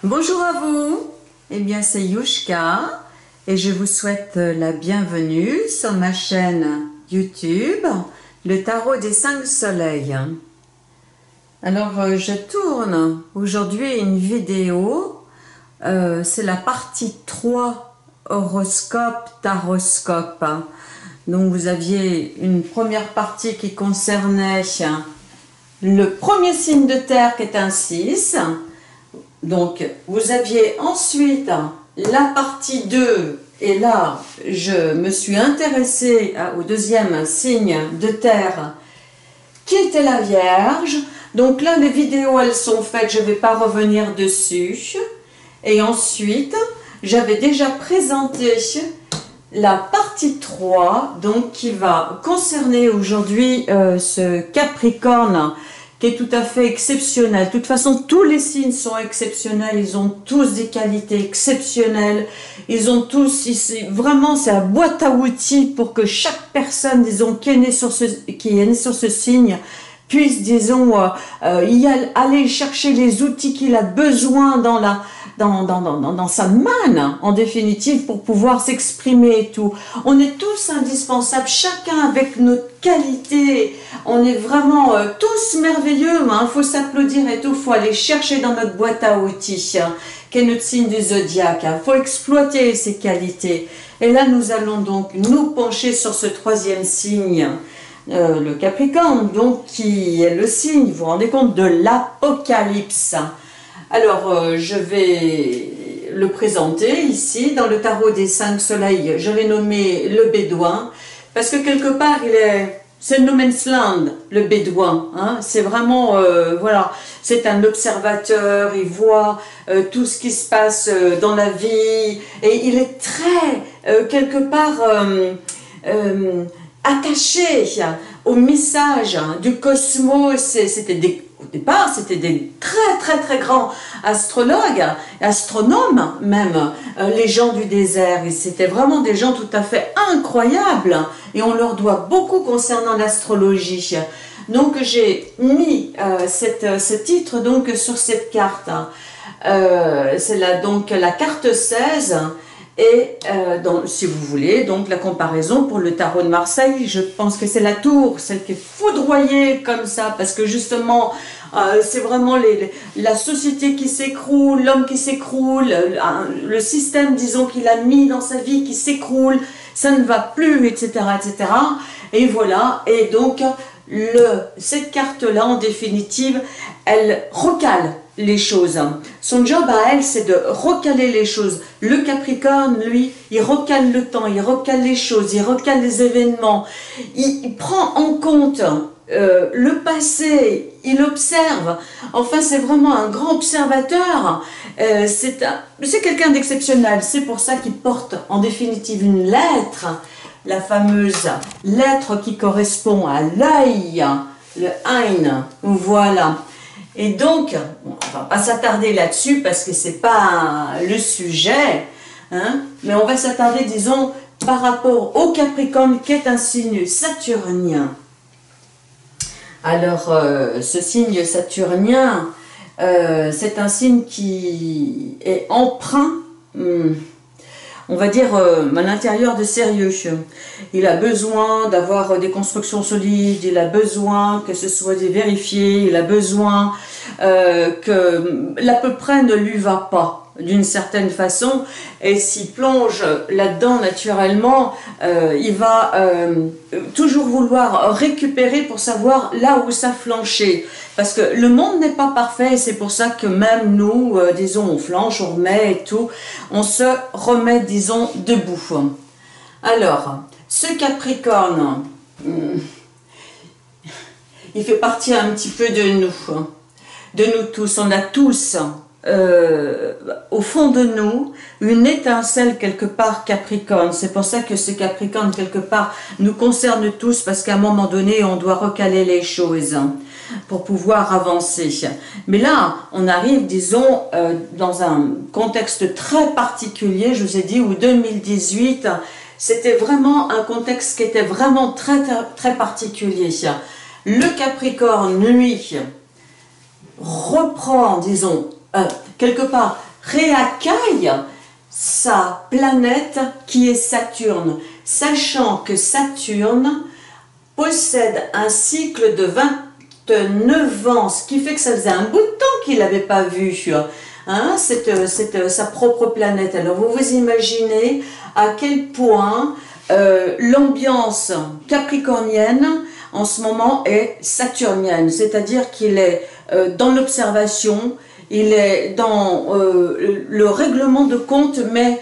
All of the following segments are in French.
Bonjour à vous, eh bien c'est Yushka et je vous souhaite la bienvenue sur ma chaîne YouTube, le tarot des 5 soleils. Alors je tourne aujourd'hui une vidéo, c'est la partie 3 horoscope, taroscope. Donc vous aviez une première partie qui concernait le premier signe de terre qui est un 6. Donc, vous aviez ensuite la partie 2, et là, je me suis intéressée au deuxième signe de terre, qui était la Vierge. Donc là, les vidéos, elles sont faites, je ne vais pas revenir dessus. Et ensuite, j'avais déjà présenté la partie 3, donc qui va concerner aujourd'hui ce Capricorne, qui est tout à fait exceptionnel. De toute façon, tous les signes sont exceptionnels, ils ont tous des qualités exceptionnelles, ils ont tous, vraiment, c'est la boîte à outils pour que chaque personne, disons, qui est née sur ce signe, puisse, disons, aller chercher les outils qu'il a besoin dans sa manne, en définitive, pour pouvoir s'exprimer et tout. On est tous indispensables, chacun avec notre qualité. On est vraiment tous merveilleux, hein. Faut s'applaudir et tout, faut aller chercher dans notre boîte à outils, hein, qui est notre signe du zodiaque. Hein. Faut exploiter ces qualités. Et là, nous allons donc nous pencher sur ce troisième signe, le Capricorne, donc qui est le signe, vous vous rendez compte, de l'Apocalypse. Alors, je vais le présenter ici, dans le tarot des 5 soleils. Je l'ai nommé le Bédouin, parce que quelque part, c'est no man's land, le Bédouin. Hein. C'est vraiment, voilà, c'est un observateur, il voit tout ce qui se passe dans la vie, et il est très, quelque part, attaché au message du cosmos. Au départ, c'était des très grands astrologues, astronomes même, les gens du désert. Et c'était vraiment des gens tout à fait incroyables. Et on leur doit beaucoup concernant l'astrologie. Donc j'ai mis ce titre donc sur cette carte. C'est donc la carte 16. Et si vous voulez, donc la comparaison pour le tarot de Marseille, je pense que c'est la tour, celle qui est foudroyée comme ça, parce que justement, c'est vraiment la société qui s'écroule, l'homme qui s'écroule, le système, disons, qu'il a mis dans sa vie qui s'écroule, ça ne va plus, etc., etc. Et voilà, et donc, cette carte-là, en définitive, elle recale les choses. Son job à elle, c'est de recaler les choses. Le Capricorne, lui, il recale le temps, il recale les choses, il recale les événements. Il prend en compte le passé, il observe. Enfin, c'est vraiment un grand observateur. C'est quelqu'un d'exceptionnel. C'est pour ça qu'il porte en définitive une lettre, la fameuse lettre qui correspond à l'œil, le Ein. Voilà. Et donc, on va pas s'attarder là-dessus parce que c'est pas le sujet, hein, mais on va s'attarder, disons, par rapport au Capricorne qui est un signe saturnien. Alors, ce signe saturnien, c'est un signe qui est empreint, on va dire, à l'intérieur de sérieux. Il a besoin d'avoir des constructions solides, il a besoin que ce soit vérifié, il a besoin que l'à peu près ne lui va pas d'une certaine façon, et s'il plonge là-dedans naturellement, il va toujours vouloir récupérer pour savoir là où ça flanchait. Parce que le monde n'est pas parfait, et c'est pour ça que même nous, disons, on flanche, on remet et tout, on se remet, disons, debout. Alors, ce Capricorne, il fait partie un petit peu de nous tous. On a tous, au fond de nous, une étincelle quelque part Capricorne. C'est pour ça que ce Capricorne, quelque part, nous concerne tous, parce qu'à un moment donné, on doit recaler les choses pour pouvoir avancer. Mais là, on arrive, disons, dans un contexte très particulier, je vous ai dit, où 2018, c'était vraiment un contexte qui était vraiment très particulier. Le Capricorne, lui, reprend, disons, quelque part, réaccueille sa planète qui est Saturne, sachant que Saturne possède un cycle de 29 ans, ce qui fait que ça faisait un bout de temps qu'il n'avait pas vu hein, sa propre planète. Alors vous vous imaginez à quel point l'ambiance capricornienne en ce moment est saturnienne, c'est-à-dire qu'il est dans l'observation, il est dans le règlement de compte, mais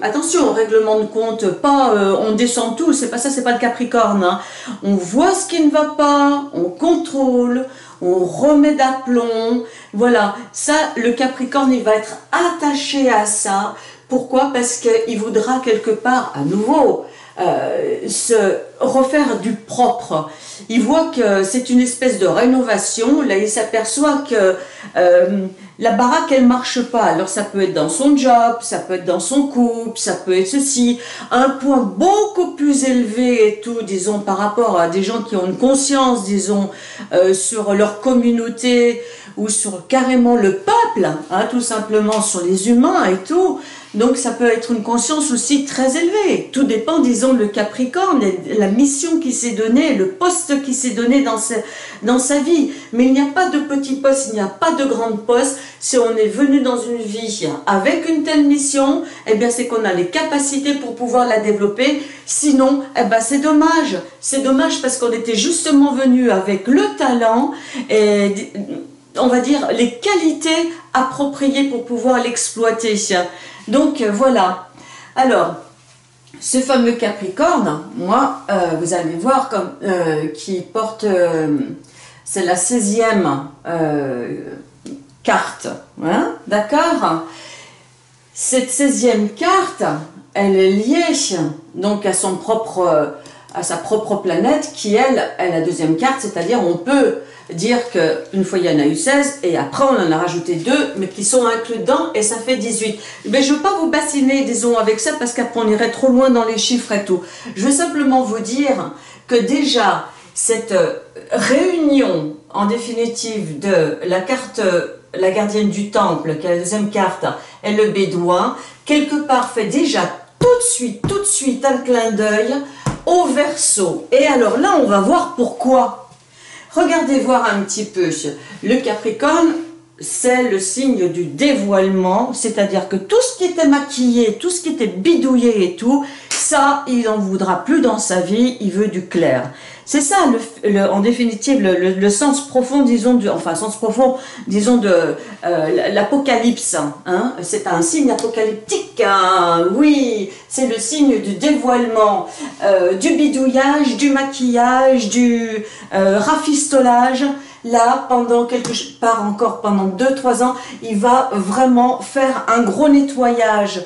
attention, règlement de compte, pas on descend tout, c'est pas ça, c'est pas le Capricorne. Hein. On voit ce qui ne va pas, on contrôle, on remet d'aplomb. Voilà, ça, le Capricorne, il va être attaché à ça. Pourquoi? Parce qu'il voudra quelque part, à nouveau, se refaire du propre. Il voit que c'est une espèce de rénovation. Là, il s'aperçoit que la baraque, elle marche pas. Alors, ça peut être dans son job, ça peut être dans son couple, ça peut être ceci. Un point beaucoup plus élevé et tout, disons, par rapport à des gens qui ont une conscience, disons, sur leur communauté ou sur carrément le peuple, hein, tout simplement sur les humains et tout. Donc ça peut être une conscience aussi très élevée. Tout dépend, disons, le Capricorne, la mission qui s'est donnée, le poste qui s'est donné dans sa vie. Mais il n'y a pas de petit poste, il n'y a pas de grand poste. Si on est venu dans une vie avec une telle mission, eh bien c'est qu'on a les capacités pour pouvoir la développer. Sinon, eh ben c'est dommage. C'est dommage parce qu'on était justement venu avec le talent et on va dire les qualités appropriées pour pouvoir l'exploiter. Donc voilà. Alors, ce fameux Capricorne, moi, vous allez voir comme qui porte, c'est la 16e carte, hein, d'accord? Cette 16e carte, elle est liée donc à son propre, à sa propre planète qui, elle, est la deuxième carte, c'est-à-dire on peut dire qu'une fois il y en a eu 16 et après on en a rajouté 2 mais qui sont inclus dedans et ça fait 18. Mais je ne veux pas vous bassiner disons avec ça parce qu'après on irait trop loin dans les chiffres et tout. Je veux simplement vous dire que déjà cette réunion en définitive de la carte la gardienne du temple qui est la deuxième carte et le bédouin quelque part fait déjà tout de suite un clin d'œil au Verseau. Et alors là on va voir pourquoi. Regardez voir un petit peu, le Capricorne, c'est le signe du dévoilement, c'est-à-dire que tout ce qui était maquillé, tout ce qui était bidouillé et tout, ça, il n'en voudra plus dans sa vie, il veut du clair. C'est ça, en définitive, le sens profond, disons, de l'apocalypse. Hein. C'est un signe apocalyptique, hein. Oui, c'est le signe du dévoilement, du bidouillage, du maquillage, du rafistolage. Là, pendant pendant 2-3 ans, il va vraiment faire un gros nettoyage.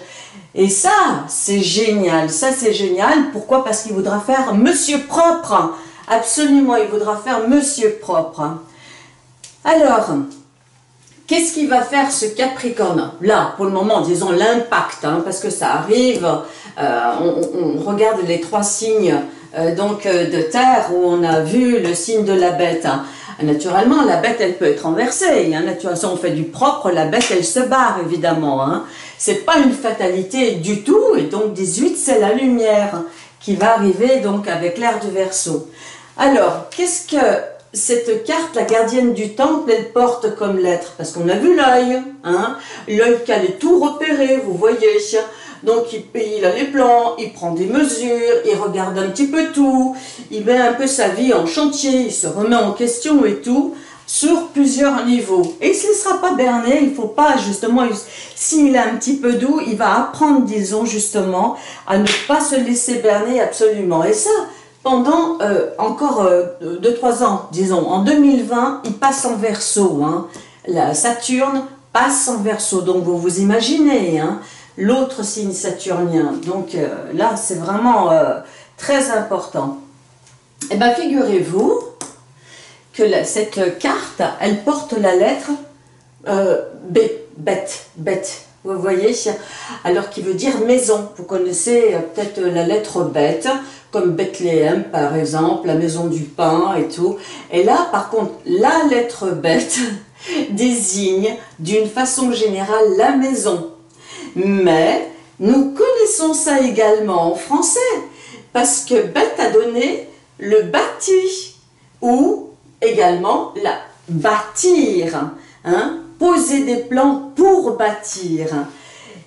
Et ça, c'est génial. Ça, c'est génial. Pourquoi? Parce qu'il voudra faire Monsieur Propre. Absolument, il voudra faire Monsieur Propre. Alors, qu'est-ce qu'il va faire ce Capricorne? Là, pour le moment, disons l'impact, hein, parce que ça arrive. On regarde les 3 signes de terre où on a vu le signe de la bête. Hein. Naturellement, la bête, elle peut être renversée. Hein. Naturellement, on fait du propre, la bête, elle se barre, évidemment. Hein. C'est pas une fatalité du tout. Et donc, 18, c'est la lumière qui va arriver donc avec l'ère du Verseau. Alors, qu'est-ce que cette carte, la gardienne du temple, elle porte comme lettre? Parce qu'on a vu l'œil. Hein. L'œil qui allait tout repérer, vous voyez. Donc il a les plans, il prend des mesures, il regarde un petit peu tout, il met un peu sa vie en chantier, il se remet en question et tout, sur plusieurs niveaux. Et il ne se laissera pas berner, il ne faut pas justement, s'il est un petit peu doux, il va apprendre, disons justement, à ne pas se laisser berner absolument. Et ça, pendant encore 2-3 ans, disons, en 2020, il passe en Verseau. Hein. La Saturne passe en Verseau, donc vous vous imaginez, hein, l'autre signe saturnien. Donc là, c'est vraiment très important. Et bien, figurez-vous que cette carte, elle porte la lettre B, bête. Vous voyez, alors qui veut dire maison. Vous connaissez peut-être la lettre bête, comme Bethléem par exemple, la maison du pain et tout. Et là, par contre, la lettre bête, désigne d'une façon générale la maison. Mais nous connaissons ça également en français, parce que bête a donné le bâti, ou également la bâtir, hein, poser des plans pour bâtir.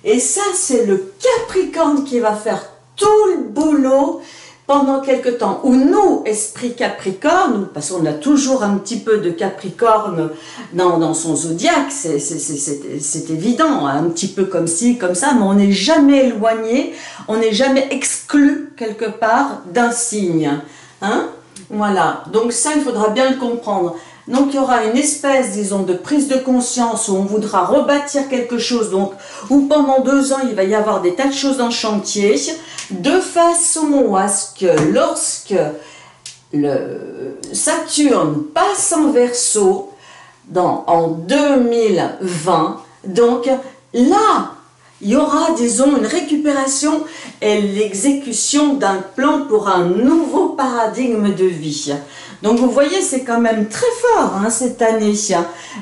Et ça, c'est le Capricorne qui va faire tout le boulot pendant quelque temps. Ou nous, esprit Capricorne, parce qu'on a toujours un petit peu de Capricorne dans son zodiaque, c'est évident, un petit peu comme ci, comme ça, mais on n'est jamais éloigné, on n'est jamais exclu quelque part d'un signe. Hein? Voilà, donc ça, il faudra bien le comprendre. Donc, il y aura une espèce, disons, de prise de conscience où on voudra rebâtir quelque chose, donc, où pendant 2 ans, il va y avoir des tas de choses en chantier, de façon à ce que lorsque le Saturne passe en Verseau, en 2020, donc, là, il y aura, disons, une récupération et l'exécution d'un plan pour un nouveau paradigme de vie. Donc vous voyez, c'est quand même très fort hein, cette année.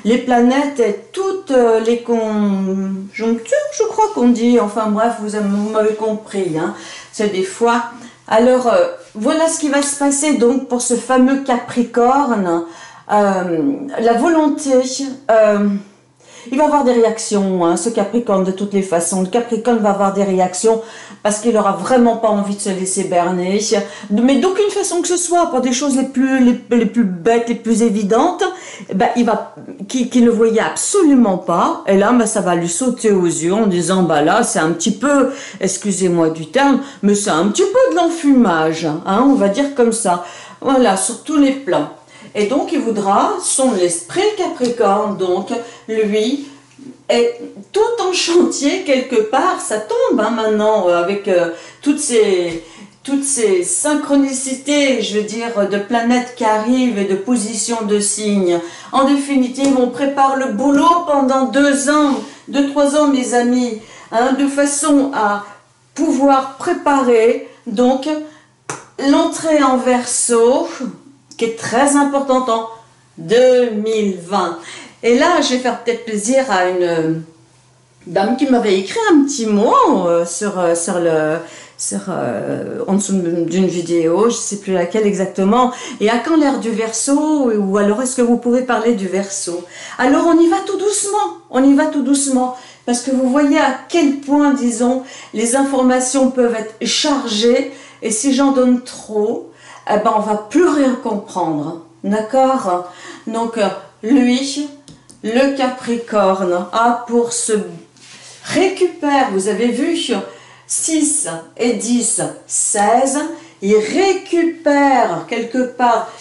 Les planètes et toutes les conjonctures, je crois qu'on dit, enfin bref, vous m'avez compris. Hein. C'est des fois... Alors, voilà ce qui va se passer donc pour ce fameux Capricorne. La volonté... il va avoir des réactions, hein, ce Capricorne, de toutes les façons. Le Capricorne va avoir des réactions parce qu'il n'aura vraiment pas envie de se laisser berner. Mais d'aucune façon que ce soit, pour des choses les plus bêtes, les plus évidentes, ben, qu'il ne voyait absolument pas. Et là, ben, ça va lui sauter aux yeux en disant, bah là, c'est un petit peu, excusez-moi du terme, mais c'est un petit peu de l'enfumage, hein, on va dire comme ça. Voilà, sur tous les plans. Et donc, il voudra, son esprit Capricorne, donc, lui, est tout en chantier quelque part, ça tombe hein, maintenant, avec toutes ces synchronicités, je veux dire, de planètes qui arrivent et de positions de signes. En définitive, on prépare le boulot pendant 2 ans, 2-3 ans, mes amis, hein, de façon à pouvoir préparer, donc, l'entrée en Verseau, qui est très importante en 2020. Et là, je vais faire peut-être plaisir à une dame qui m'avait écrit un petit mot en dessous d'une vidéo, je ne sais plus laquelle exactement. Et à quand l'ère du Verseau? Ou alors est-ce que vous pouvez parler du Verseau? Alors on y va tout doucement, on y va tout doucement. Parce que vous voyez à quel point, disons, les informations peuvent être chargées. Et si j'en donne trop, eh ben, on va plus rien comprendre, d'accord? Donc, lui, le Capricorne, pour se récupérer, vous avez vu, 6 et 10, 16, il récupère quelque part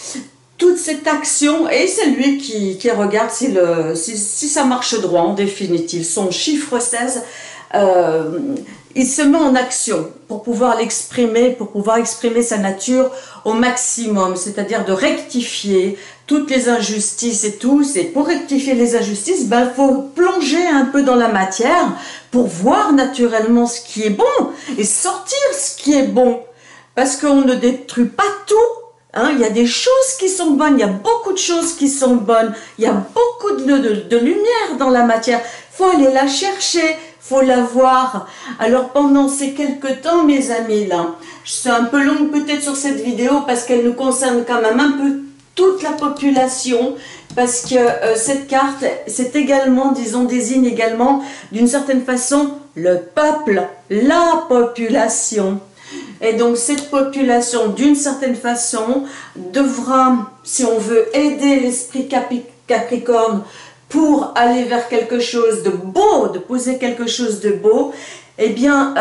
toute cette action et c'est lui qui regarde si ça marche droit en définitive. Son chiffre 16, il se met en action pour pouvoir l'exprimer, pour pouvoir exprimer sa nature au maximum, c'est-à-dire de rectifier toutes les injustices et tout. Et pour rectifier les injustices, ben, il faut plonger un peu dans la matière pour voir naturellement ce qui est bon et sortir ce qui est bon. Parce qu'on ne détruit pas tout. Hein, il y a des choses qui sont bonnes, il y a beaucoup de choses qui sont bonnes, il y a beaucoup de lumière dans la matière. Il faut aller la chercher, faut la voir. Alors pendant ces quelques temps, mes amis, là, je suis un peu longue peut-être sur cette vidéo parce qu'elle nous concerne quand même un peu toute la population, parce que cette carte, c'est également, disons, désigne également d'une certaine façon le peuple, la population. Et donc cette population, d'une certaine façon, devra, si on veut aider l'esprit Capricorne pour aller vers quelque chose de beau, de poser quelque chose de beau, eh bien,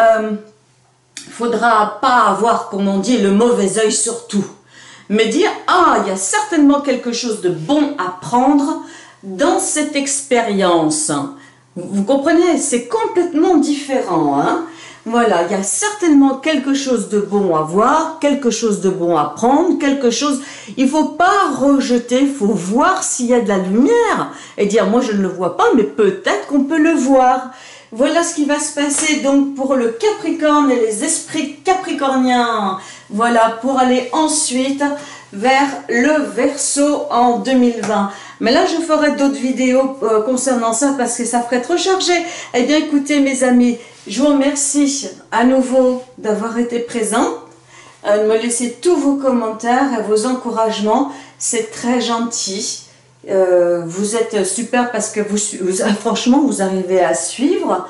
faudra pas avoir, comme on dit, le mauvais œil sur tout. Mais dire, il y a certainement quelque chose de bon à prendre dans cette expérience. Vous comprenez, c'est complètement différent, hein. Voilà, il y a certainement quelque chose de bon à voir, quelque chose de bon à prendre, quelque chose... Il ne faut pas rejeter, il faut voir s'il y a de la lumière et dire, moi je ne le vois pas, mais peut-être qu'on peut le voir. Voilà ce qui va se passer donc pour le Capricorne et les esprits capricorniens. Voilà, pour aller ensuite vers le Verseau en 2020. Mais là, je ferai d'autres vidéos concernant ça parce que ça ferait trop chargé. Eh bien, écoutez, mes amis, je vous remercie à nouveau d'avoir été présents, de me laisser tous vos commentaires et vos encouragements. C'est très gentil. Vous êtes super parce que franchement, vous arrivez à suivre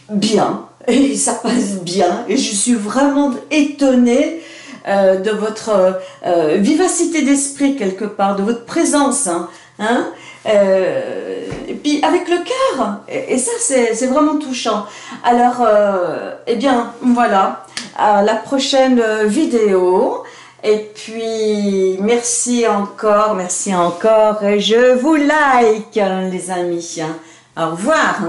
bien. Et ça passe bien. Et je suis vraiment étonnée de votre vivacité d'esprit quelque part, de votre présence, et puis avec le cœur, et ça c'est vraiment touchant. Alors eh bien voilà, à la prochaine vidéo, et puis merci encore, et je vous like les amis, au revoir.